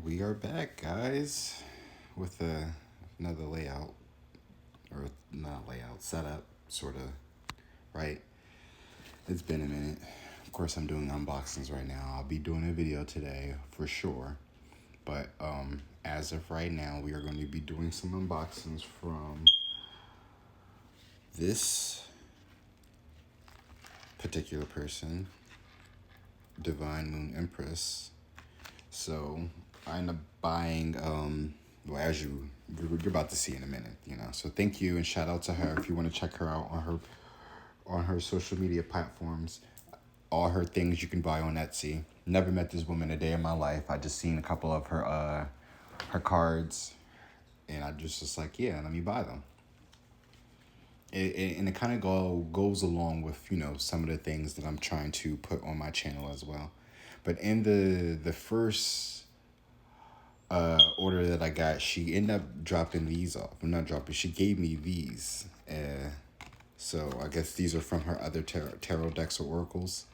We are back, guys, with another layout, or not layout, setup, sort of, right? It's been a minute. Of course, I'm doing unboxings right now. I'll be doing a video today for sure, but as of right now, we are going to be doing some unboxings from this particular person, Divine Moon Empress. So I end up buying, well, as you're about to see in a minute, So thank you and shout out to her. If you want to check her out on her social media platforms, all her things you can buy on Etsy. Never met this woman a day in my life. I just seen a couple of her cards, and I just like, yeah, let me buy them. And it kind of goes along with some of the things that I'm trying to put on my channel as well. But in the first order that I got, she ended up dropping these off. I'm not dropping. She gave me these. So I guess these are from her other tarot decks or oracles.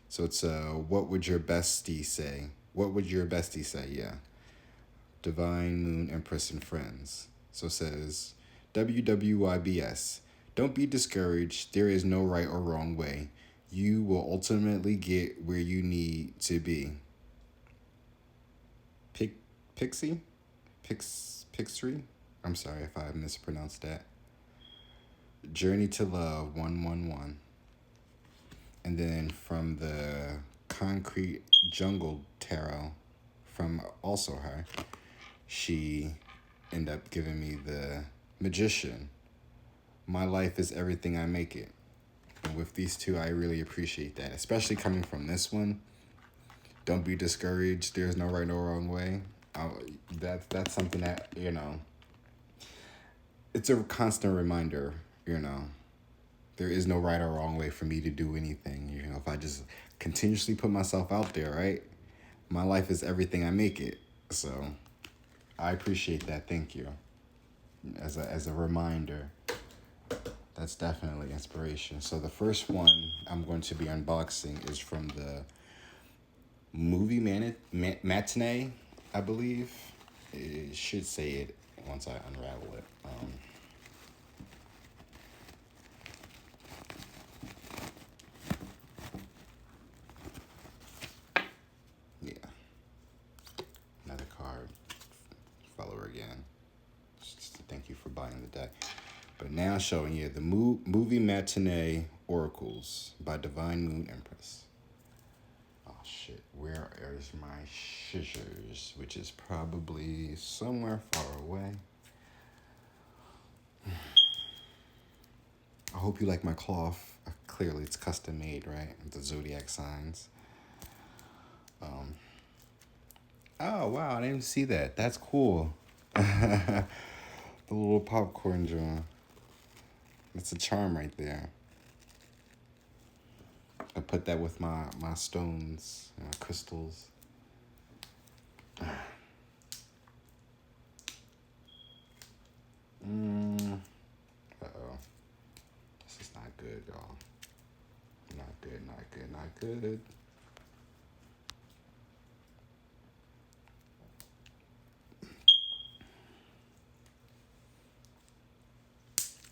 So it's what would your bestie say? What would your bestie say? Yeah. Divine Moon Empress and Friends. So it says WWYBS. Don't be discouraged. There is no right or wrong way. You will ultimately get where you need to be. Pixie? I'm sorry if I mispronounced that. Journey to Love 111. And then from the Concrete Jungle Tarot, from also her, she ended up giving me the Magician. My life is everything I make it. And with these two, I really appreciate that, especially coming from this one. Don't be discouraged. There's no right or wrong way. That's something that, it's a constant reminder, There is no right or wrong way for me to do anything. If I just continuously put myself out there, right? My life is everything I make it. So I appreciate that. Thank you. As a reminder. That's definitely inspiration. So the first one I'm going to be unboxing is from the movie Matinee, I believe. It should say it once I unravel it. Yeah. Another card. Follower again. Just to thank you for buying the deck. But now showing you the movie Matinee Oracles by Divine Moon Empress. Oh shit, where is my scissors? Which is probably somewhere far away. I hope you like my cloth. Clearly it's custom made, right? The zodiac signs. Oh wow, I didn't see that. That's cool. The little popcorn jar. That's a charm right there. I put that with my stones, my crystals. Uh-oh. This is not good, y'all. Not good, not good, not good.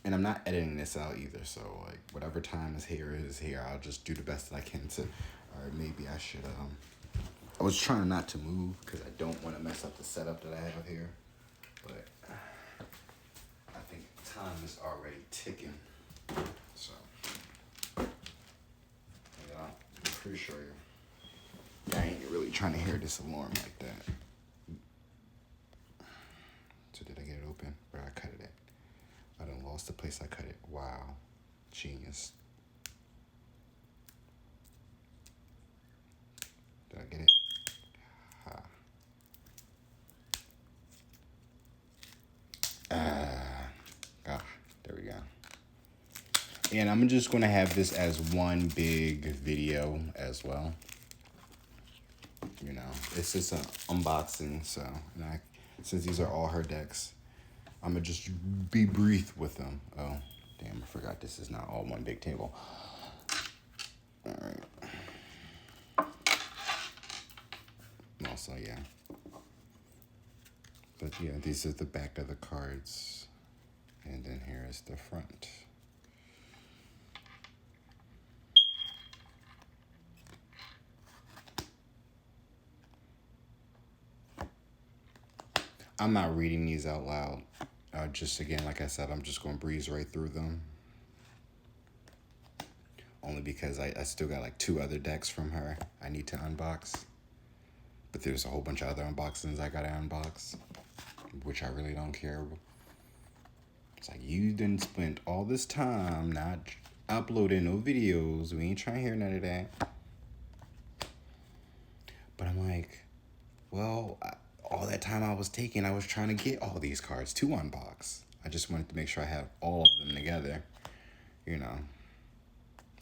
And I'm not editing this out either, so like whatever time is here. I'll just do the best that I can to, or maybe I should, I was trying not to move because I don't want to mess up the setup that I have here, but I think time is already ticking, so, yeah, I'm pretty sure I ain't really trying to hear this alarm like that. So did I get it open? Where I cut it at? I done lost the place I cut it. Wow. Genius. Did I get it? Ha. There we go. And I'm just going to have this as one big video as well. It's just an unboxing. So, since these are all her decks, I'm going to just be brief with them. Oh, damn, I forgot this is not all one big table. All right. Also, yeah. But yeah, these are the back of the cards. And then here is the front. I'm not reading these out loud. Just again, like I said, I'm just going to breeze right through them. Only because I still got like 2 other decks from her I need to unbox. But there's a whole bunch of other unboxings I got to unbox, which I really don't care. It's like, you didn't spend all this time not uploading no videos. We ain't trying to hear none of that. But I'm like, well, all that time I was taking, I was trying to get all these cards to unbox. I just wanted to make sure I have all of them together. You know,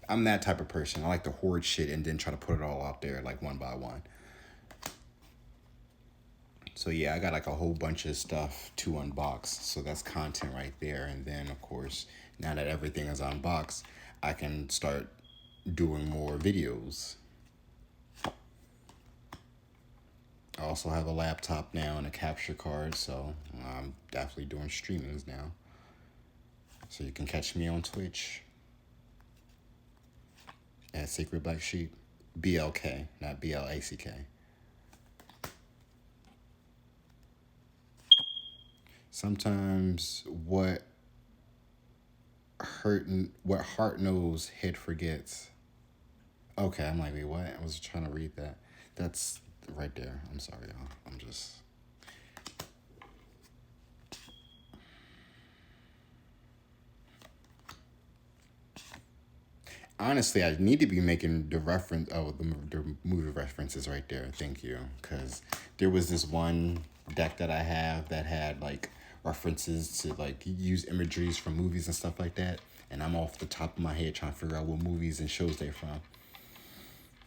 I'm that type of person. I like to hoard shit and then try to put it all out there like one by one. So yeah, I got like a whole bunch of stuff to unbox. So that's content right there. And then of course, now that everything is unboxed, I can start doing more videos. I also have a laptop now and a capture card, so I'm definitely doing streamings now. So you can catch me on Twitch at Sacred Black Sheep, BLK, not BLACK. Sometimes what heart knows, head forgets. Okay, I'm like, wait, what? I was trying to read that. That's right there. I'm sorry, y'all. I'm just... Honestly, I need to be making the reference, the movie references right there. Thank you. Because there was this one deck that I have that had like references to like use imageries from movies and stuff like that. And I'm off the top of my head trying to figure out what movies and shows they're from.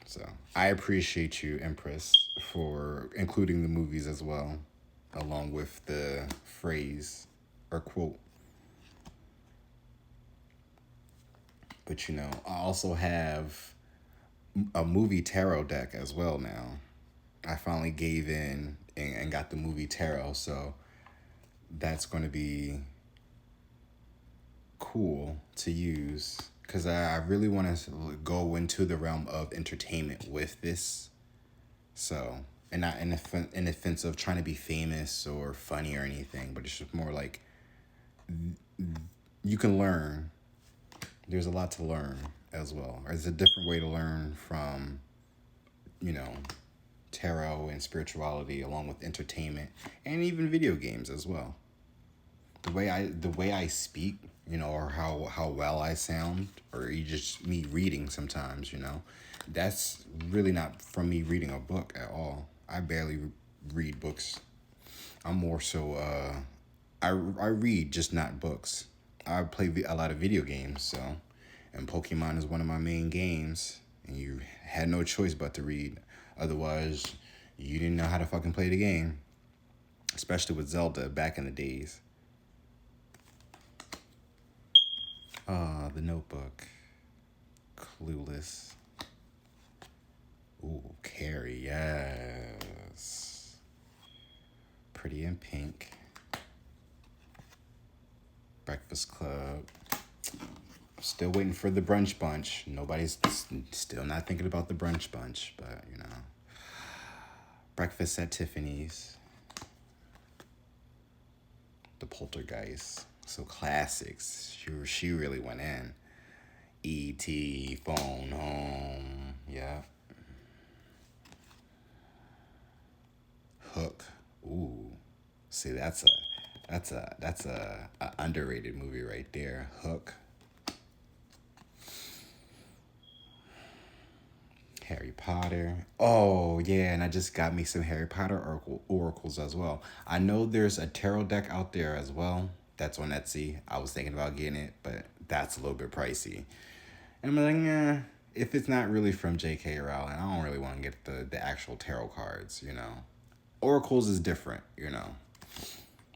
So I appreciate you, Empress, for including the movies as well, along with the phrase or quote. But you know, I also have a movie tarot deck as well now. I finally gave in and got the movie tarot, so that's going to be cool to use because I really want to go into the realm of entertainment with this. So, and not in the sense of trying to be famous or funny or anything, but it's just more like you can learn. There's a lot to learn as well. There's a different way to learn from, you know, tarot and spirituality along with entertainment and even video games as well. The way I speak, you know, or how well I sound, or you just me reading sometimes, you know, that's really not from me reading a book at all. I barely read books. I'm more so I read, just not books. I play a lot of video games, so, and Pokemon is one of my main games, and you had no choice but to read. Otherwise, you didn't know how to fucking play the game, especially with Zelda back in the days. The Notebook. Clueless. Ooh, Carrie, yes. Pretty in Pink. Breakfast Club. Still waiting for the Brunch Bunch. Nobody's still not thinking about the Brunch Bunch, but you know. Breakfast at Tiffany's. The Poltergeist. So classics. She really went in. E.T., Phone Home. Yeah. Hook. Ooh. See, that's a underrated movie right there. Hook. Harry Potter. Oh, yeah, and I just got me some Harry Potter oracles as well. I know there's a tarot deck out there as well. That's on Etsy. I was thinking about getting it, but that's a little bit pricey. And I'm like, if it's not really from J.K. Rowling, I don't really want to get the actual tarot cards, you know. Oracles is different, you know.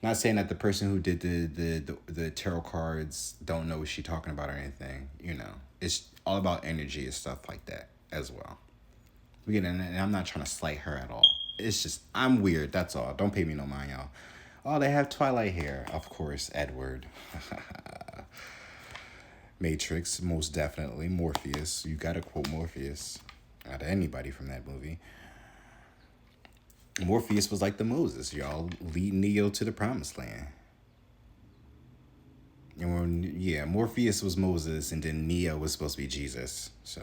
Not saying that the person who did the tarot cards don't know what she's talking about or anything, you know. It's all about energy and stuff like that as well. And I'm not trying to slight her at all. It's just, I'm weird, that's all. Don't pay me no mind, y'all. Oh, they have Twilight hair. Of course, Edward. Matrix, most definitely. Morpheus. You gotta quote Morpheus out of anybody from that movie. Morpheus was like the Moses, y'all, leading Neo to the promised land. And when, yeah, Morpheus was Moses, and then Neo was supposed to be Jesus. So,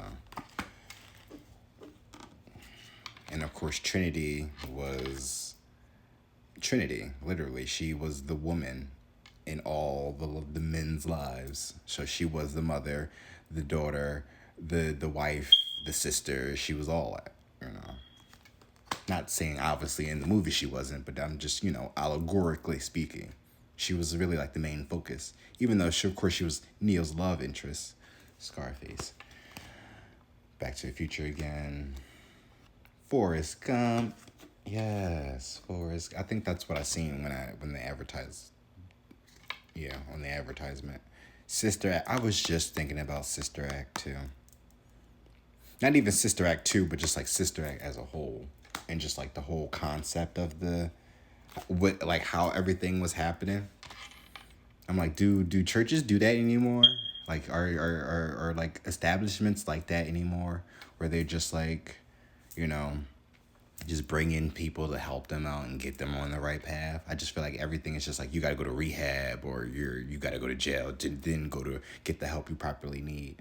and of course, Trinity was Trinity. Literally, she was the woman in all the men's lives. So she was the mother, the daughter, the wife, the sister. She was all that, you know. Not saying obviously in the movie she wasn't, but I'm just, allegorically speaking. She was really like the main focus. Even though, of course, she was Neo's love interest. Scarface. Back to the Future again. Forrest Gump. Yes, Forrest. I think that's what I seen when they advertised. Yeah, on the advertisement. Sister Act. I was just thinking about Sister Act 2. Not even Sister Act 2, but just like Sister Act as a whole. And just like the whole concept of like how everything was happening. I'm like, do churches do that anymore? Like, are like establishments like that anymore? Where they're just like, just bring in people to help them out and get them on the right path. I just feel like everything is just like, you got to go to rehab or you got to go to jail to then go to get the help you properly need.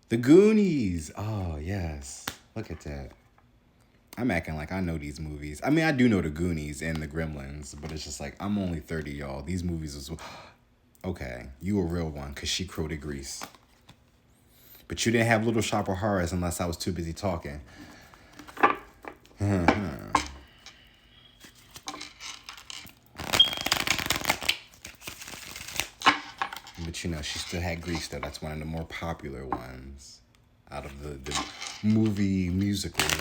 The Goonies. Oh, yes. Look at that. I'm acting like I know these movies. I mean, I do know the Goonies and the Gremlins, but it's just like, I'm only 30, y'all. These movies was... Okay, you a real one, because she quoted Grease. But you didn't have Little Shop of Horrors unless I was too busy talking. But she still had Grease, though. That's one of the more popular ones out of the movie musicals.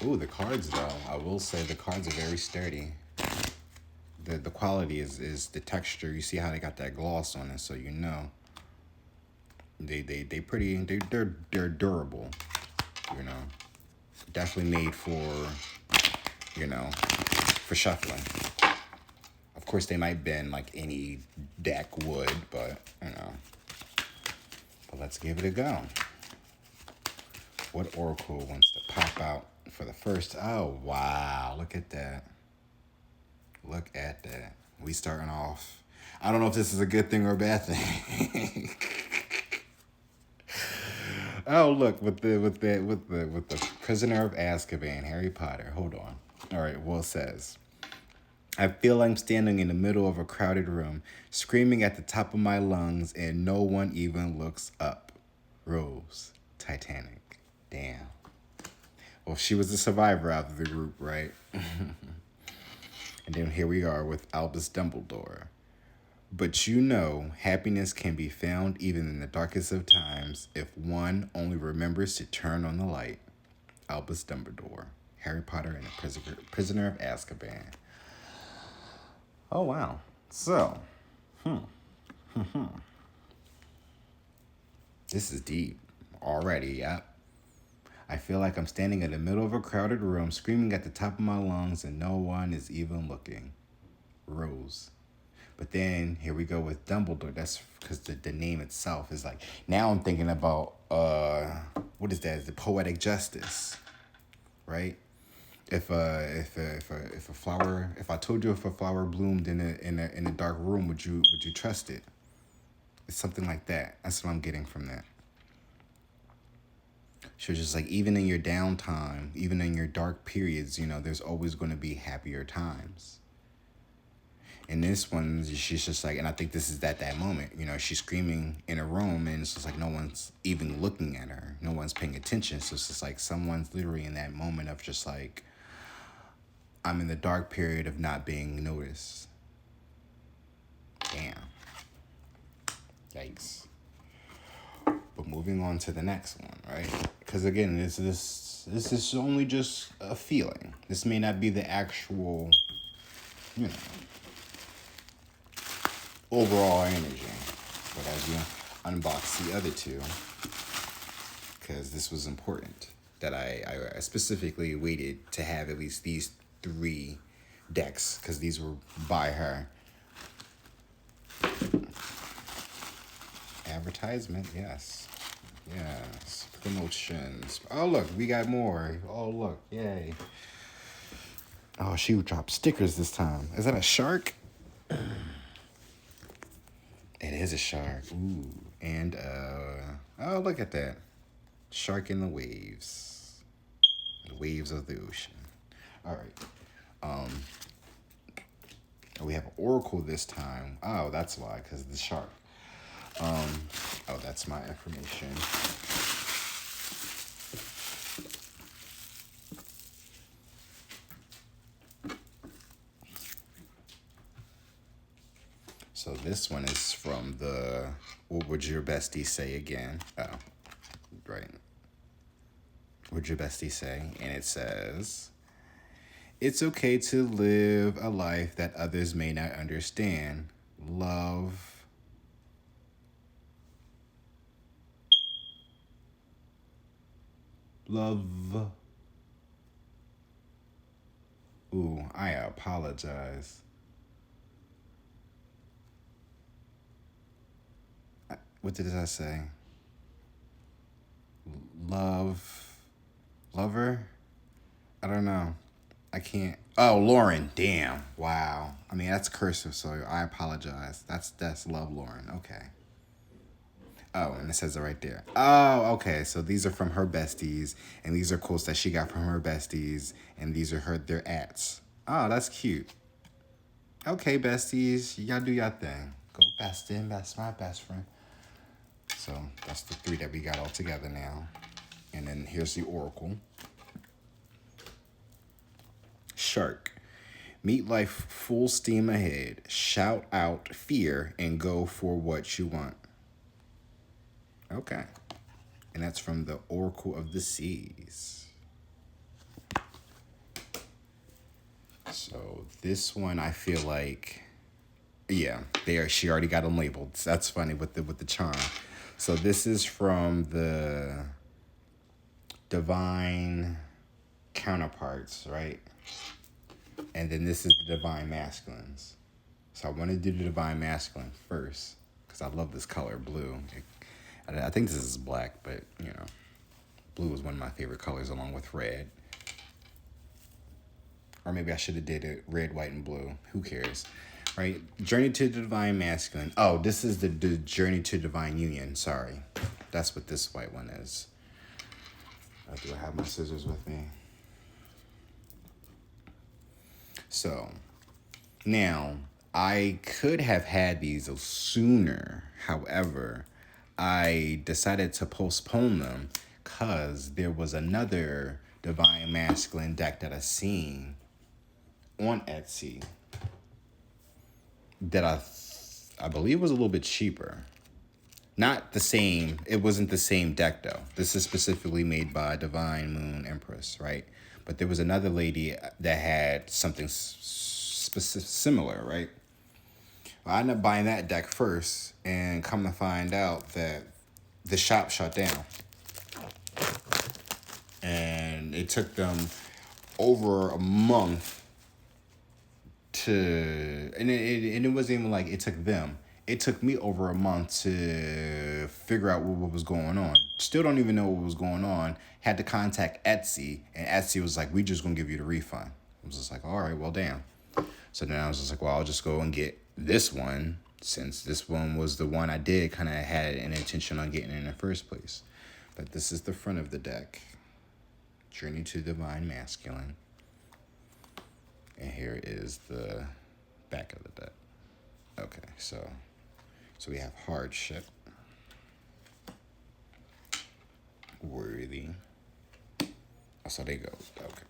Ooh, the cards, though. I will say the cards are very sturdy. The quality is the texture. You see how they got that gloss on it, so you know. They're durable. Definitely made for shuffling. Of course, they might bend like any deck would, but But let's give it a go. What Oracle wants to pop out for the first? Oh, wow. Look at that. Look at that. We starting off. I don't know if this is a good thing or a bad thing. Oh, look, with the Prisoner of Azkaban, Harry Potter. Hold on. All right, well, it says, I feel I'm standing in the middle of a crowded room, screaming at the top of my lungs, and no one even looks up. Rose, Titanic. Damn. Well, she was the survivor out of the group, right? And then here we are with Albus Dumbledore. But happiness can be found even in the darkest of times if one only remembers to turn on the light. Albus Dumbledore, Harry Potter and the Prisoner of Azkaban. Oh, wow. So, This is deep already, yep. I feel like I'm standing in the middle of a crowded room, screaming at the top of my lungs, and no one is even looking. Rose. But then, here we go with Dumbledore. That's because the name itself is like... Now I'm thinking about, what is that? Is the poetic justice, right? If a flower... If I told you if a flower bloomed in a dark room, would you trust it? It's something like that. That's what I'm getting from that. So just like, even in your downtime, even in your dark periods, there's always going to be happier times. In this one, she's just like, and I think this is at that moment, she's screaming in a room and it's just like no one's even looking at her. No one's paying attention. So it's just like someone's literally in that moment of just like, I'm in the dark period of not being noticed. Damn. Yikes. But moving on to the next one, right? Because again, this is only just a feeling. This may not be the actual, overall energy. But as you unbox the other two, because this was important, that I specifically waited to have at least these 3 decks because these were by her. Advertisement, yes. Yes. Promotions. Oh, look, we got more. Oh, look, yay. Oh, she dropped stickers this time. Is that a shark? It is a shark. Ooh. And, oh, look at that. Shark in the waves. The waves of the ocean. All right. We have Oracle this time. Oh, that's why, because of the shark. Oh, that's my information. So this one is from the What Would Your Bestie Say Again? Oh, right. What would your bestie say? And it says, it's okay to live a life that others may not understand. Love. Ooh, I apologize. What did I say? Lover? I don't know. I can't. Oh, Lauren. Damn. Wow. I mean, that's cursive, so I apologize. That's love, Lauren. Okay. Oh, and it says it right there. Oh, okay. So these are from her besties, and these are quotes that she got from her besties, and these are their ats. Oh, that's cute. Okay, besties, y'all do y'all thing. Go bestie, that's my best friend. So that's the 3 that we got all together now. And then here's the Oracle. Shark. Meet life full steam ahead. Shout out fear and go for what you want. Okay. And that's from the Oracle of the Seas. So this one, I feel like, yeah, she already got them labeled. That's funny with the charm. So this is from the Divine Counterparts, right? And then this is the Divine Masculines. So I want to do the Divine Masculine first because I love this color, blue. I think this is black, but, you know, blue is one of my favorite colors along with red. Or maybe I should have did it red, white, and blue. Who cares? Right? Journey to the Divine Masculine. Oh, this is the Journey to Divine Union. Sorry. That's what this white one is. Do I have my scissors with me? So, now, I could have had these sooner. However, I decided to postpone them because there was another Divine Masculine deck that I seen on Etsy that I believe was a little bit cheaper. Not the same. It wasn't the same deck, though. This is specifically made by Divine Moon Empress, right? But there was another lady that had something similar, right? Well, I ended up buying that deck first, and come to find out that the shop shut down. And it took them over a month and it wasn't even like it took them. It took me over a month to figure out what was going on. Still don't even know what was going on. Had to contact Etsy, and Etsy was like, we just gonna give you the refund. I was just like, all right, well, damn. So then I was just like, well, I'll just go and get this one, since this one was the one I did kind of had an intention on getting in the first place. But this is the front of the deck. Journey to Divine Masculine. And here is the back of the deck. Okay, so we have Hardship, Worthy. Oh, so they go. Okay.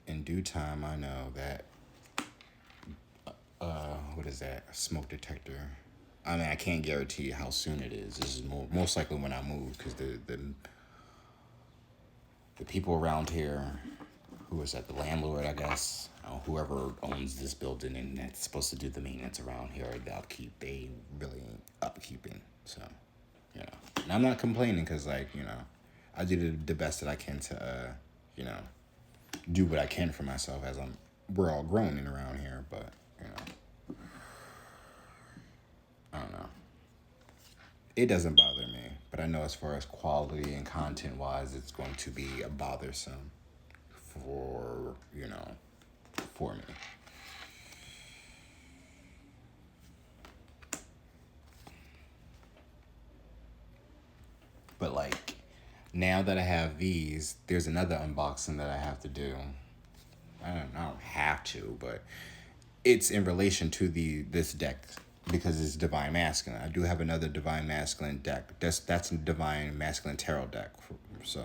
In due time, I know that. What is that? A smoke detector. I mean, I can't guarantee how soon it is. This is most likely when I move, because the people around here who is that? The landlord, I guess. Whoever owns this building and that's supposed to do the maintenance around here, the upkeep, they really ain't upkeeping. So, and I'm not complaining because, I do the best that I can to, do what I can for myself as we're all grown in around here, but, I don't know. It doesn't bother me, but I know as far as quality and content wise, it's going to be bothersome for me. But now that I have these, there's another unboxing that I have to do. I don't have to, but it's in relation to this deck because it's Divine Masculine. I do have another Divine Masculine deck. That's a Divine Masculine tarot deck. So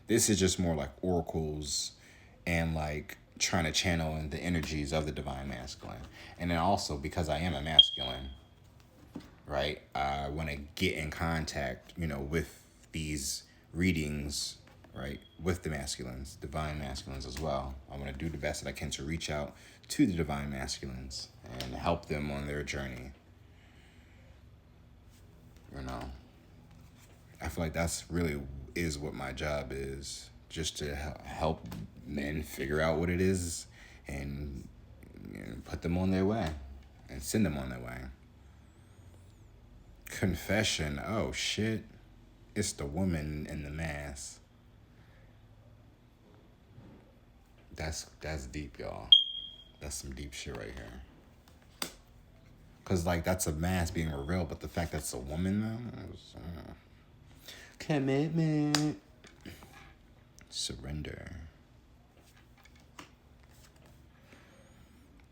this is just more like oracles and trying to channel in the energies of the Divine Masculine. And then also because I am a masculine, right? I want to get in contact, with these readings, right? With the masculines, Divine Masculines as well. I want to do the best that I can to reach out to the Divine Masculines and help them on their journey. I feel like that's really is what my job is, just to help men figure out what it is and put them on their way and send them on their way. Confession. Oh, shit. It's the woman in the mask. That's deep, y'all. That's some deep shit right here. Because, that's a mask being revealed, but the fact that it's a woman, though, is, commitment. Surrender.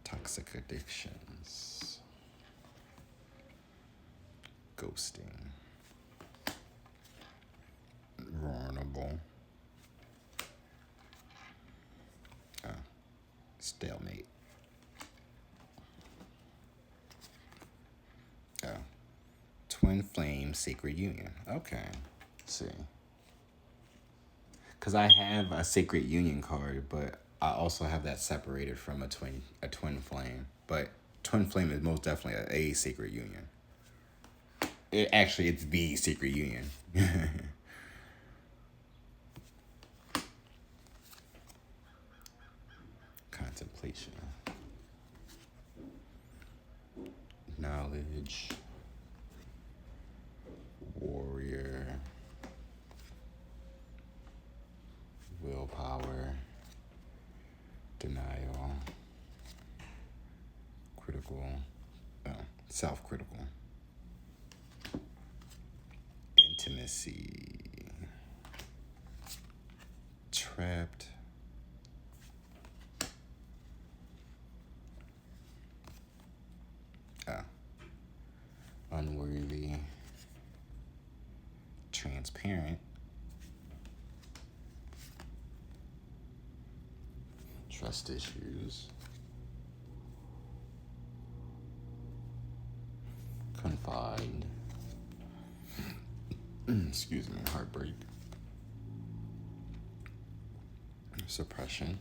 Toxic addictions. Ghosting. Vulnerable. Stalemate. Twin flame sacred union. Okay. Let's see. Because I have a sacred union card, but I also have that separated from a twin flame. But twin flame is most definitely a sacred union. It's the sacred union. Contemplation. Knowledge. Warrior. Willpower. Denial. Critical. Self-critical. Intimacy. Trapped. Unworthy. Transparent. Trust issues. Confined. Excuse me, heartbreak. Suppression.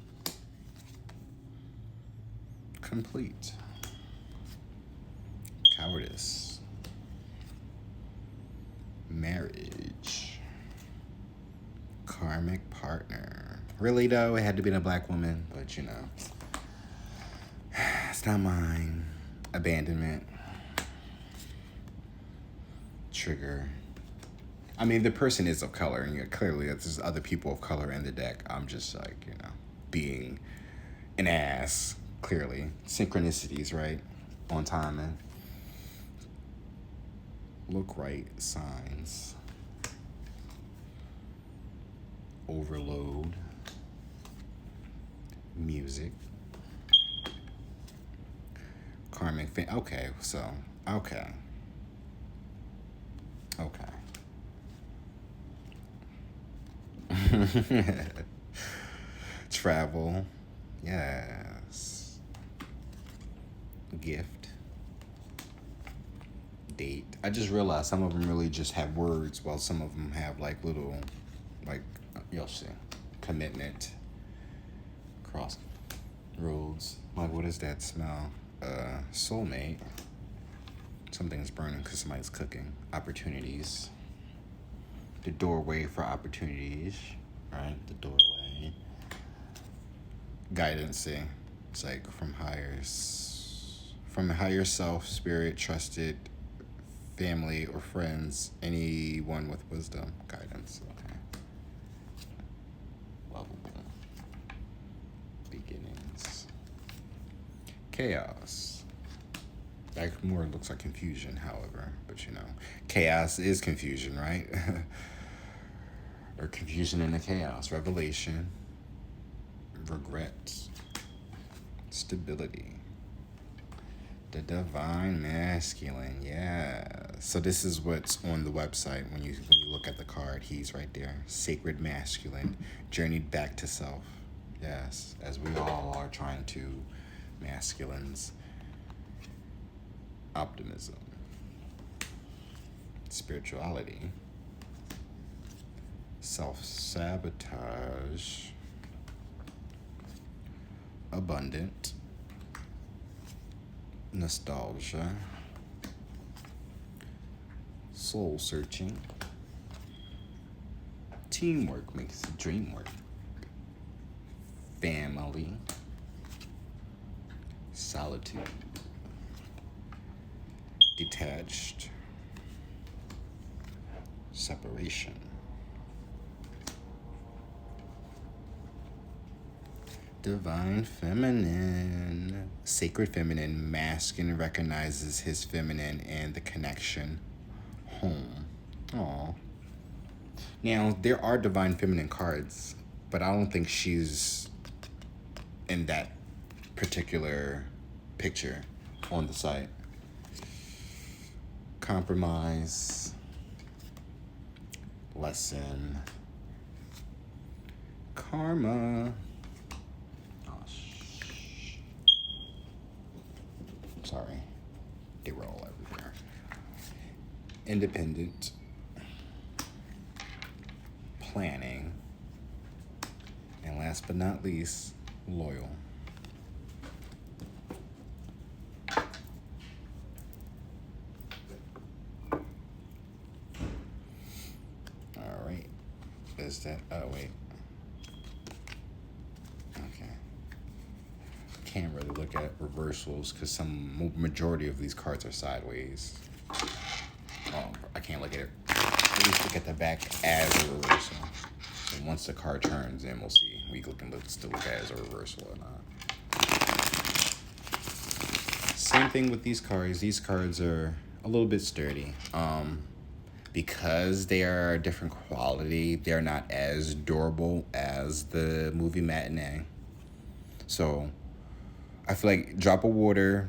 Complete. Cowardice. Marriage. Karmic partner. Really though, it had to be a black woman, but it's not mine. Abandonment. Trigger. I mean, the person is of color, and clearly there's other people of color in the deck. I'm just being an ass, clearly. Synchronicities, right? On timing. Look right signs. Overload. Music. Karmic fan. Okay, so, okay. Travel. Yes. Gift. Date. I just realized some of them really just have words, while some of them have little, you'll see. Commitment. Crossroads. Like, what is that smell? Soulmate. Something's burning because somebody's cooking. Opportunities. The doorway for opportunities, right? The doorway. Guidance, see? It's like from higher self, spirit, trusted, family, or friends, anyone with wisdom. Guidance, okay. Lovable. Beginnings. Chaos. That more looks like confusion, however, but you know, chaos is confusion, right? Or confusion in the chaos. Revelation. Regret. Stability. The divine masculine, yeah. So this is what's on the website when you look at the card. He's right there. Sacred masculine, journeyed back to self. Yes, as we all are trying to. Masculines. Optimism. Spirituality. Self-sabotage. Abundant. Nostalgia. Soul searching. Teamwork makes the dream work. Family. Solitude. Detached. Separation. Divine feminine. Sacred feminine. Masculine recognizes his feminine and the connection home. Aww. Now, there are divine feminine cards, but I don't think she's in that particular picture on the site. Compromise. Lesson. Karma. Sorry, they were all everywhere. Independent. Planning. And last but not least, loyal. All right. Is that, oh wait. Can't really look at reversals because some majority of these cards are sideways. Oh, I can't look at it. At least look at the back as a reversal. And once the card turns, then we'll see. We can still look at it as a reversal or not. Same thing with these cards. These cards are a little bit sturdy. Because they are a different quality, they're not as durable as the movie Matinee. So I feel like drop of water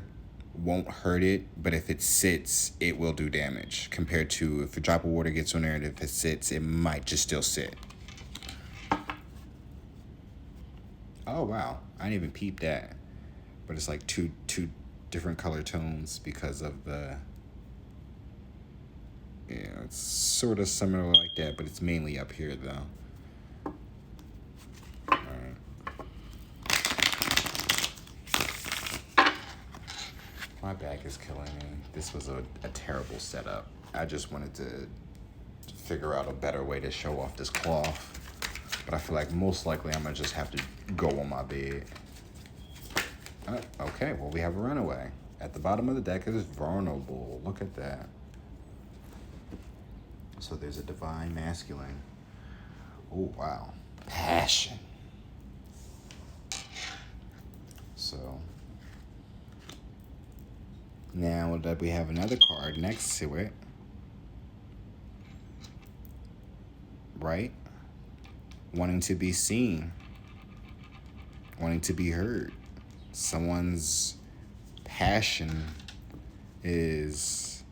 won't hurt it, but if it sits, it will do damage. Compared to if a drop of water gets on there and if it sits, it might just still sit. Oh, wow. I didn't even peep that. But it's like two different color tones because of the... Yeah, it's sort of similar like that, but it's mainly up here, though. My back is killing me. This was a terrible setup. I just wanted to figure out a better way to show off this cloth. But I feel like most likely I'm going to just have to go on my bed. Okay, well, we have a runaway. At the bottom of the deck is vulnerable. Look at that. So there's a divine masculine. Oh, wow. Passion. So... now that we have another card next to it, right? Wanting to be seen, wanting to be heard. Someone's passion is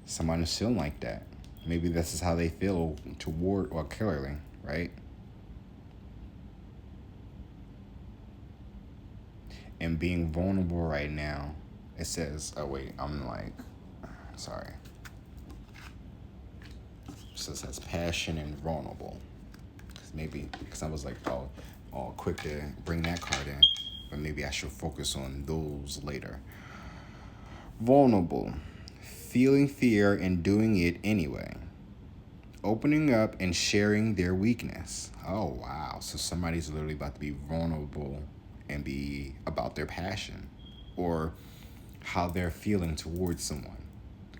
someone is feeling like that. Maybe this is how they feel toward or clearly, right? And being vulnerable right now, it says, oh wait, I'm like, sorry. So it says passion and vulnerable. Maybe because I was like all quick to bring that card in, but maybe I should focus on those later. Vulnerable, feeling fear and doing it anyway. Opening up and sharing their weakness. Oh wow! So somebody's literally about to be vulnerable and be about their passion, or how they're feeling towards someone.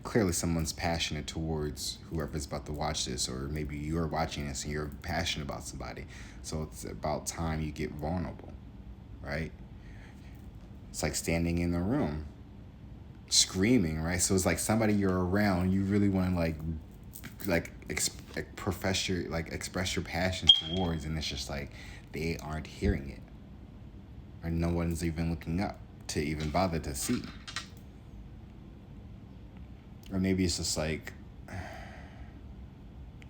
Clearly someone's passionate towards whoever's about to watch this, or maybe you're watching this and you're passionate about somebody. So it's about time you get vulnerable, right? It's like standing in the room screaming, right? So it's like somebody you're around, you really want to express your passion towards, and it's just like they aren't hearing it, or no one's even looking up to even bother to see. Or maybe it's just like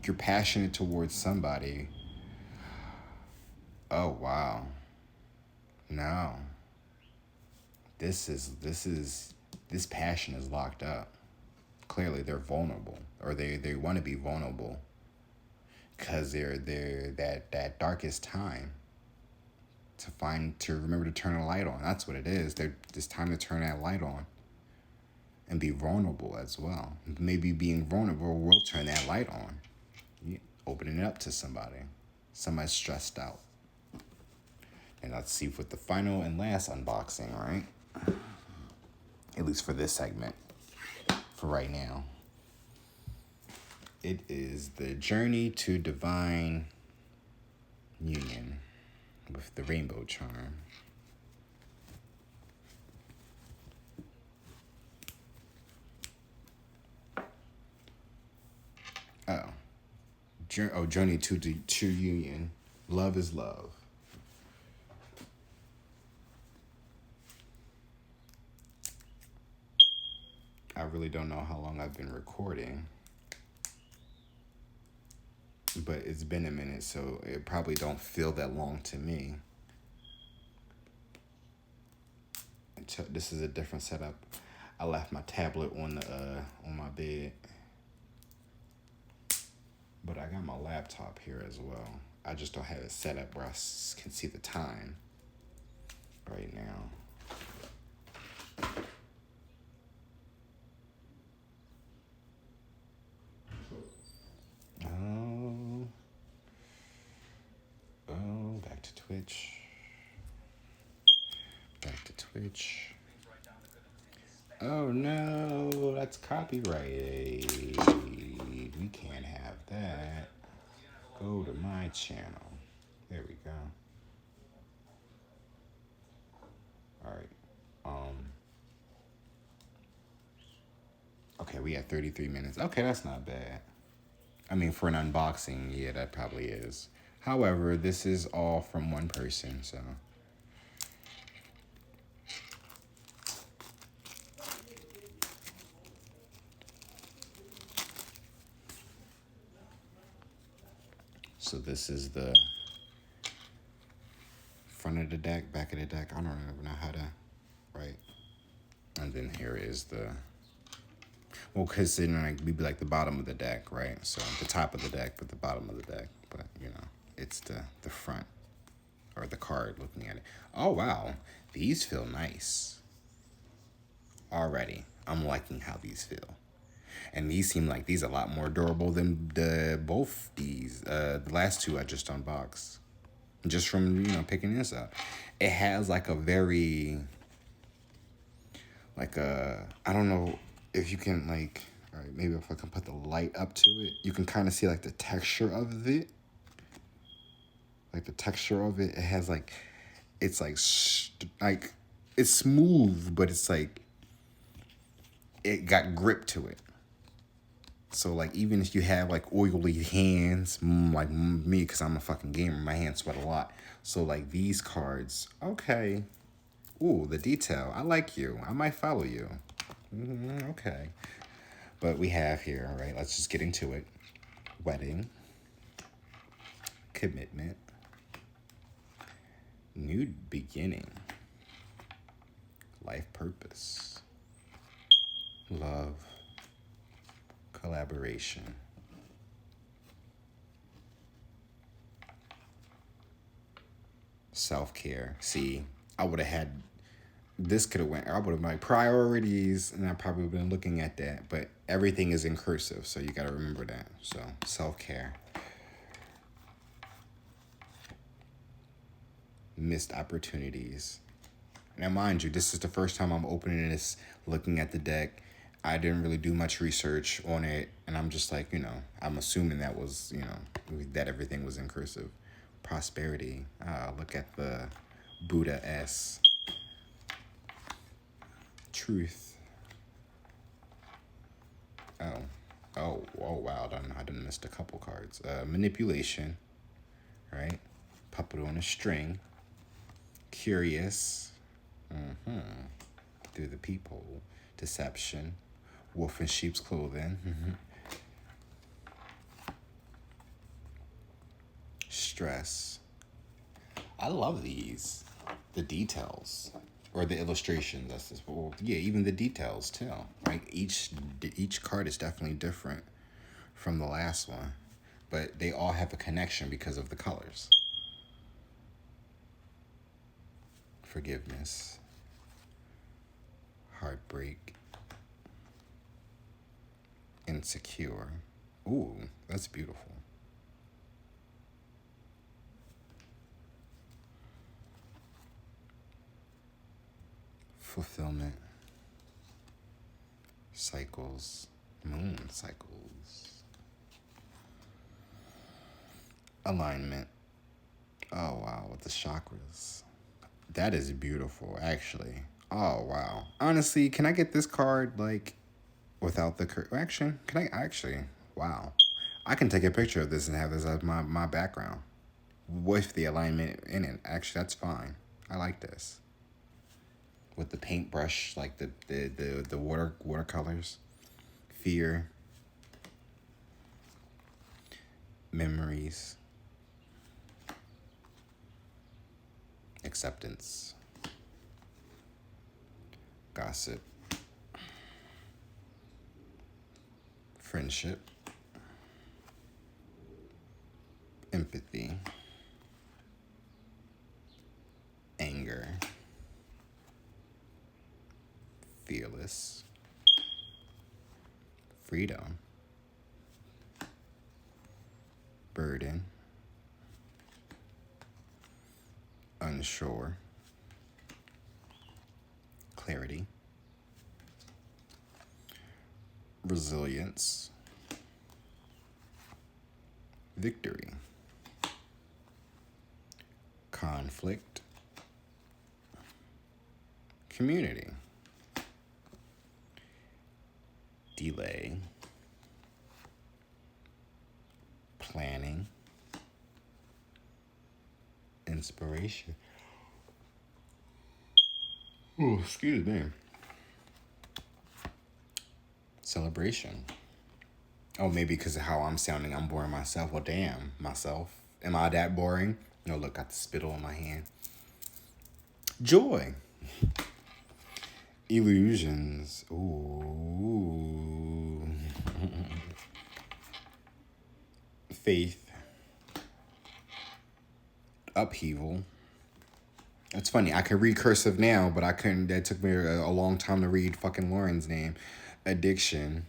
you're passionate towards somebody. Oh wow. No. This passion is locked up. Clearly they're vulnerable, or they want to be vulnerable because they're that darkest time to remember to turn a light on. That's what it is. It's time to turn that light on and be vulnerable as well. Maybe being vulnerable will turn that light on. Opening it up to somebody. Somebody's stressed out. And let's see with the final and last unboxing, right? At least for this segment. For right now. It is the Journey to Divine Union with the Rainbow Charm. Journey to Union. Love is love. I really don't know how long I've been recording, but it's been a minute, so it probably don't feel that long to me. This is a different setup. I left my tablet on my bed, but I got my laptop here as well. I just don't have it set up where I can see the time right now. Back to Twitch. Oh no, that's copyrighted. We can't have that. Go to my channel. There we go. Alright. Okay, we had 33 minutes. Okay, that's not bad. I mean, for an unboxing, yeah, that probably is. However, this is all from one person, so. So this is the front of the deck, back of the deck. I don't even know how to, right? And then here is the, well, because then we'd be like the bottom of the deck, right? So the top of the deck, but the bottom of the deck. But, it's the front, or the card looking at it. Oh, wow. These feel nice. Already, I'm liking how these feel. And these seem like these are a lot more durable than both these. The last two I just unboxed. Just from, picking this up. It has like a very, I don't know if you can all right, maybe if I can put the light up to it, you can kind of see like the texture of it. Like the texture of it. It has it's it's smooth, but it's like, it got grip to it. So, even if you have, oily hands, like me, because I'm a fucking gamer, my hands sweat a lot. So, these cards, okay. Ooh, the detail. I like you. I might follow you. Okay. But we have here, right? Let's just get into it. Wedding. Commitment. New beginning. Life purpose. Love. Collaboration. Self-care. See, I would have had, this could have went, I would have my priorities, and I probably would have been looking at that, but everything is in cursive, so you got to remember that. So, self-care. Missed opportunities. Now, mind you, this is the first time I'm opening this, looking at the deck. I didn't really do much research on it, and I'm just like, I'm assuming that was, that everything was in cursive. Prosperity. Look at the Buddha S. Truth. Oh, wow, I done missed a couple cards. Manipulation, right? Puppet on a string. Curious. Through the peephole. Deception. Wolf in sheep's clothing. Stress. I love these. The details. Or the illustrations. That's just, well, yeah, even the details too. Right? Each card is definitely different from the last one. But they all have a connection because of the colors. Forgiveness. Heartbreak. Insecure. Ooh, that's beautiful. Fulfillment. Cycles. Moon cycles. Alignment. Oh, wow, with the chakras. That is beautiful, actually. Oh, wow. Honestly, can I get this card, like, without the action? Can I actually? Wow. I can take a picture of this and have this as my background with the alignment in it. Actually, that's fine. I like this. With the paintbrush, like the watercolors. Fear. Memories. Acceptance. Gossip. Friendship. Empathy. Anger. Fearless. Freedom. Burden. Unsure. Clarity. Resilience. Victory. Conflict. Community. Delay. Planning. Inspiration. Oh, excuse me. Celebration. Oh, maybe because of how I'm sounding, I'm boring myself. Well, damn, myself. Am I that boring? No, look, got the spittle in my hand. Joy. Illusions. Ooh. Faith. Upheaval. It's funny, I can read cursive now, but I couldn't. That took me a long time to read fucking Lauren's name. Addiction.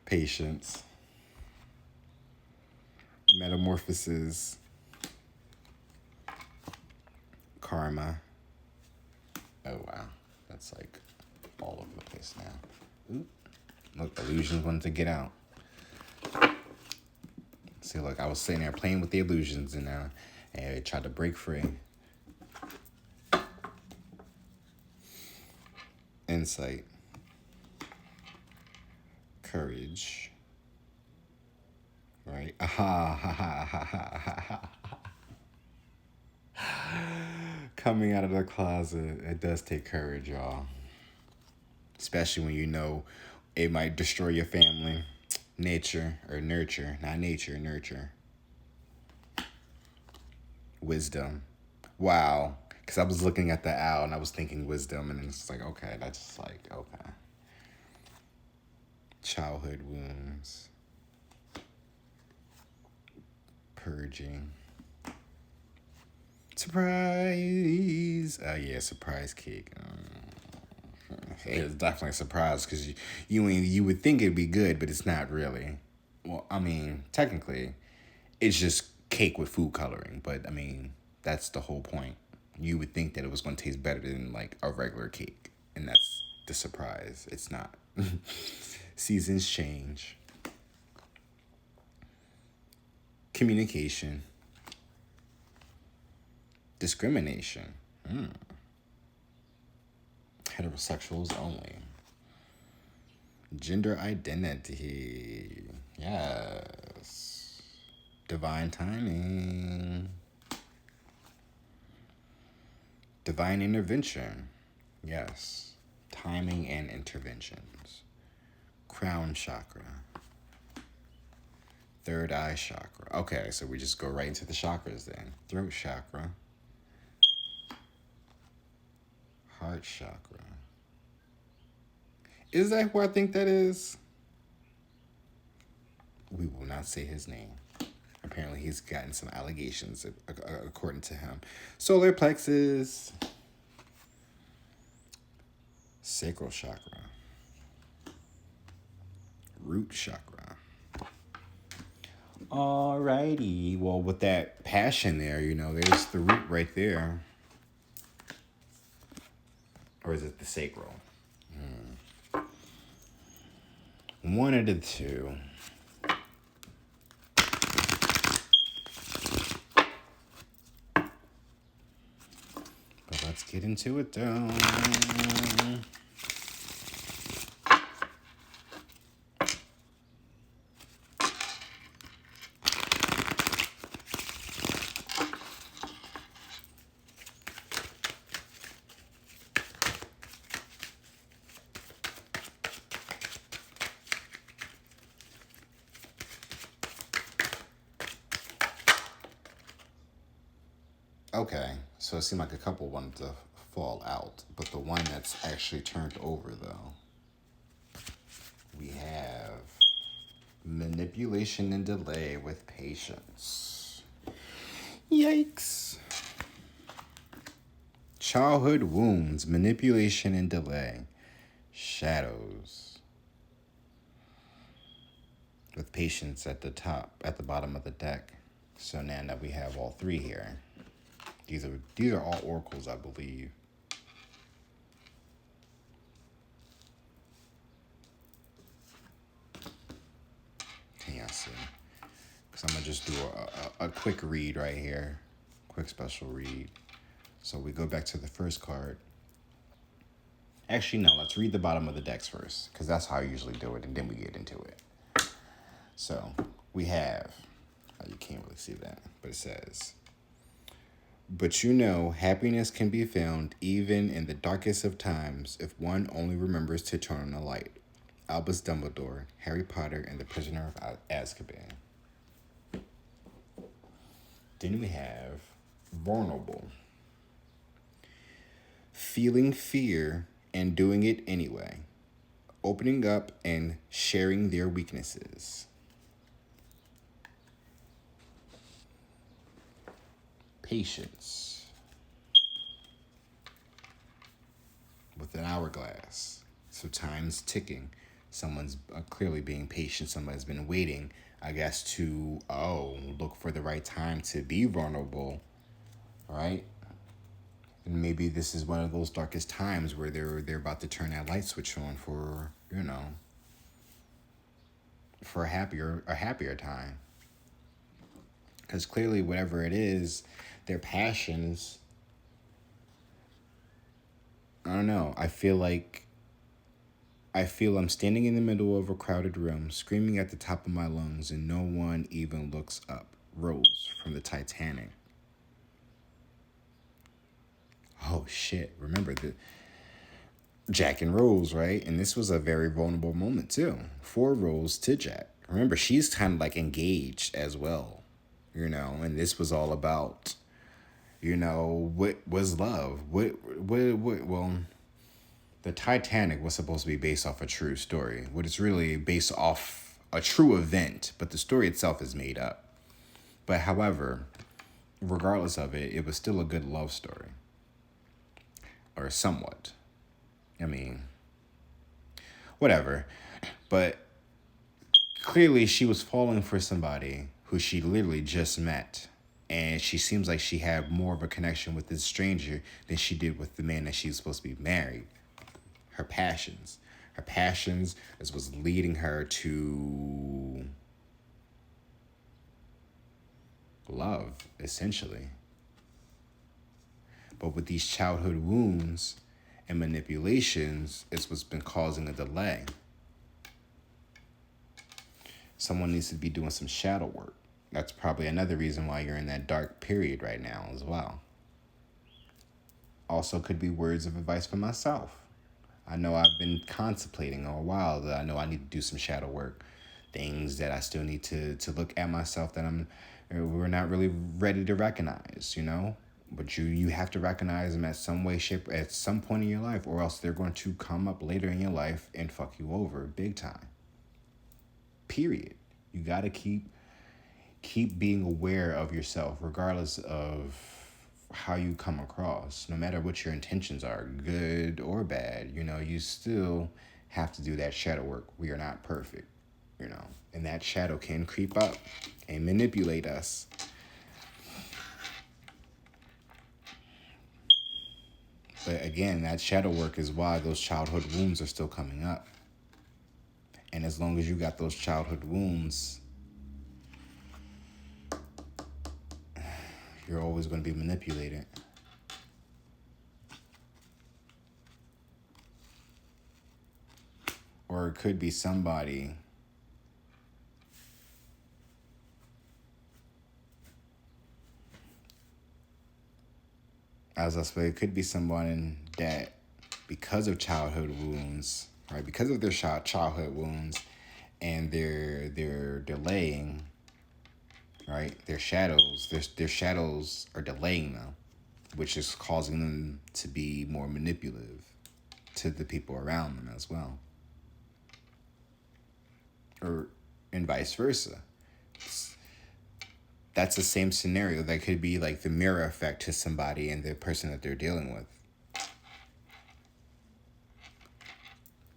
Patience. Metamorphosis. Karma. Oh, wow. That's like all over the place now. Ooh. Look, illusions wanted to get out. See, look, I was sitting there playing with the illusions, and it tried to break free. Insight. Courage. Right? Coming out of the closet, it does take courage, y'all. Especially when you know it might destroy your family. Nature or nurture, not nature, nurture. Wisdom. Wow. Because I was looking at the owl and I was thinking wisdom, and it's like, okay, that's just like, okay. Childhood wounds. Purging. Surprise. Yeah, surprise cake. It's definitely a surprise because you would think it'd be good, but it's not really. Well, I mean, technically, it's just cake with food coloring, but I mean, that's the whole point. You would think that it was going to taste better than like a regular cake, and that's the surprise. It's not. Seasons change. Communication. Discrimination. Heterosexuals only. Gender identity. Yes. Divine timing. Divine intervention. Yes. Timing and interventions. Crown chakra. Third eye chakra. Okay, so we just go right into the chakras then. Throat chakra. Heart chakra. Is that who I think that is? We will not say his name. Apparently he's gotten some allegations according to him. Solar plexus. Sacral chakra. Root chakra. Alrighty. Well, with that passion there, there's the root right there. Or is it the sacral? One of the two. But let's get into it though. Okay, so it seemed like a couple wanted to fall out, but the one that's actually turned over, though, we have manipulation and delay with patience. Yikes. Childhood wounds, manipulation and delay. Shadows. With patience at the bottom of the deck. So now that we have all three here. These are all oracles, I believe. Can y'all see? Because I'm going to just do a quick read right here. Quick special read. So we go back to the first card. Actually, no. Let's read the bottom of the decks first. Because that's how I usually do it. And then we get into it. So we have... you can't really see that. But it says... But happiness can be found even in the darkest of times if one only remembers to turn on the light. Albus Dumbledore, Harry Potter, and the Prisoner of Azkaban. Then we have vulnerable. Feeling fear and doing it anyway. Opening up and sharing their weaknesses. Patience. With an hourglass. So time's ticking. Someone's clearly being patient. Somebody's been waiting, I guess, to, look for the right time to be vulnerable, right? And maybe this is one of those darkest times where they're about to turn that light switch on for, for a happier time. Because clearly, whatever it is, their passions, I don't know. I feel I'm standing in the middle of a crowded room, screaming at the top of my lungs, and no one even looks up. Rose from the Titanic. Oh, shit. Remember the Jack and Rose, right? And this was a very vulnerable moment, too. For Rose to Jack. Remember, she's kind of like engaged as well, and this was all about, what was love? Well, the Titanic was supposed to be based off a true story. What it's really based off a true event, but the story itself is made up. But however, regardless of it, it was still a good love story. Or somewhat. I mean, whatever. But clearly she was falling for somebody who she literally just met. And she seems like she had more of a connection with this stranger than she did with the man that she's supposed to be married. Her passions. Her passions is what's leading her to love, essentially. But with these childhood wounds and manipulations, it's what's been causing a delay. Someone needs to be doing some shadow work. That's probably another reason why you're in that dark period right now as well. Also could be words of advice for myself. I know I've been contemplating a while that I know I need to do some shadow work. Things that I still need to look at myself that we're not really ready to recognize, you know? But you have to recognize them at some way, shape, at some point in your life, or else they're going to come up later in your life and fuck you over big time. Period. You got to keep being aware of yourself, regardless of how you come across. No matter what your intentions are, good or bad, you still have to do that shadow work. We are not perfect, and that shadow can creep up and manipulate us. But again, that shadow work is why those childhood wounds are still coming up. And as long as you got those childhood wounds, you're always going to be manipulated. Or it could be somebody as I say, it could be someone that, because of childhood wounds, right? Because of their childhood wounds, and they're delaying, right? Their shadows are delaying them, which is causing them to be more manipulative to the people around them as well, and vice versa. That's the same scenario. That could be like the mirror effect to somebody and the person that they're dealing with.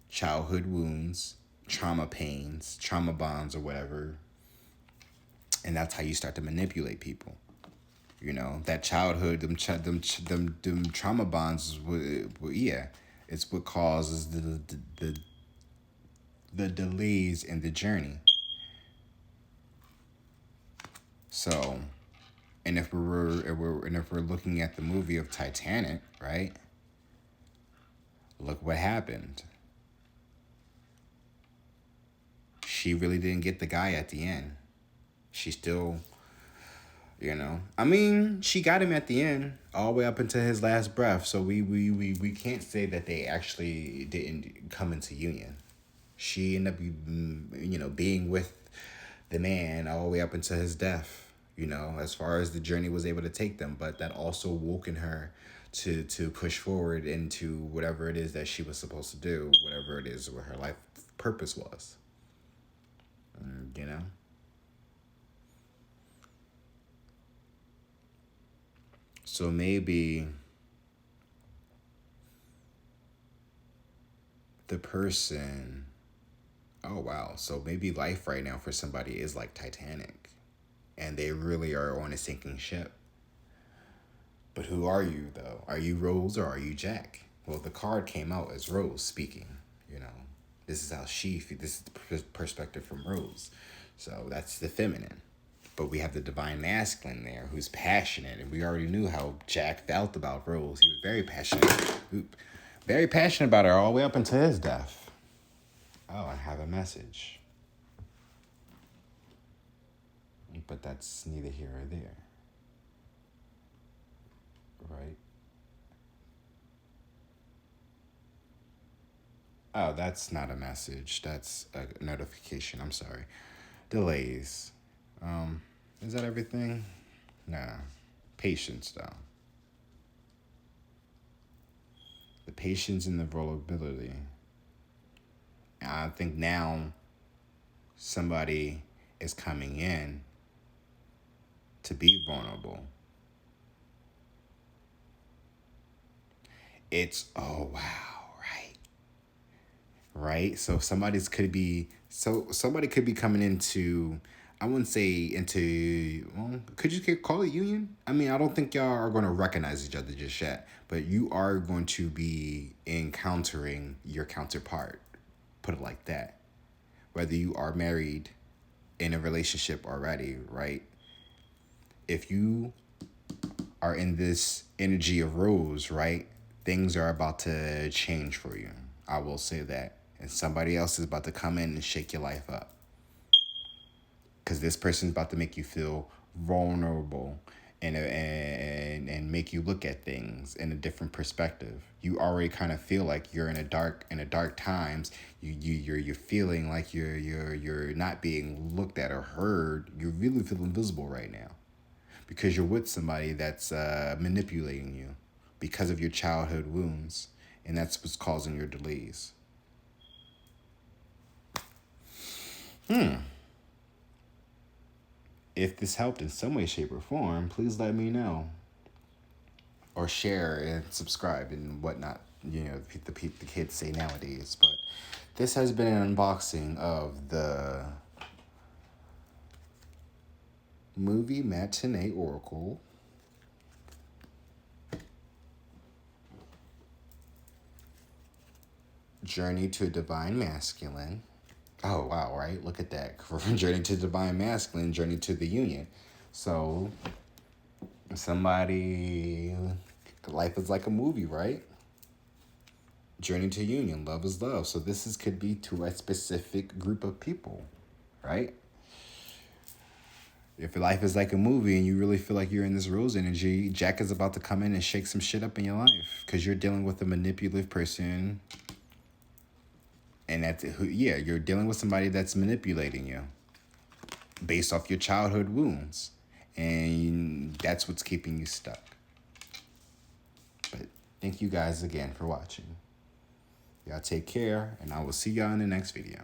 Childhood wounds, trauma pains, trauma bonds, or whatever. And that's how you start to manipulate people. That childhood, them trauma bonds, yeah, it's what causes the delays in the journey. So, and if we're looking at the movie of Titanic, right? Look what happened. She really didn't get the guy at the end. She still, she got him at the end, all the way up until his last breath. So we can't say that they actually didn't come into union. She ended up, being with the man all the way up until his death. As far as the journey was able to take them, but that also woken her to push forward into whatever it is that she was supposed to do, whatever it is what her life purpose was. So maybe the person, oh wow, so maybe life right now for somebody is like Titanic, and they really are on a sinking ship. But who are you, though? Are you Rose or are you Jack? Well, the card came out as Rose speaking, This is how this is the perspective from Rose. So that's the feminine. But we have the divine masculine there who's passionate. And we already knew how Jack felt about Rose. He was very passionate. Very passionate about her all the way up until his death. Oh, I have a message. But that's neither here or there. Right? Oh, that's not a message. That's a notification. I'm sorry. Delays. Is that everything? Nah. Patience, though. The patience and the vulnerability. I think now somebody is coming in to be vulnerable it's, oh wow, right? Right? So somebody could be coming into, I wouldn't say into, well, could you call it union? I mean, I don't think y'all are going to recognize each other just yet, but you are going to be encountering your counterpart. Put it like that. Whether you are married, in a relationship already, right? If you are in this energy of rose, right? Things are about to change for you. I will say that. And somebody else is about to come in and shake your life up. Because this person's about to make you feel vulnerable and make you look at things in a different perspective. You already kind of feel like you're in a dark times. You're feeling like you're not being looked at or heard. You really feel invisible right now because you're with somebody that's manipulating you because of your childhood wounds, and that's what's causing your delays. If this helped in some way, shape, or form, please let me know. Or share and subscribe and whatnot. You know, the kids say nowadays. But this has been an unboxing of the movie Matinee Oracle. Journey to a Divine Masculine. Oh, wow, right? Look at that. Journey to Divine Masculine, Journey to the Union. So, somebody, life is like a movie, right? Journey to Union, love is love. So could be to a specific group of people, right? If your life is like a movie and you really feel like you're in this rose energy, Jack is about to come in and shake some shit up in your life because you're dealing with a manipulative person. And you're dealing with somebody that's manipulating you based off your childhood wounds. And that's what's keeping you stuck. But thank you guys again for watching. Y'all take care, and I will see y'all in the next video.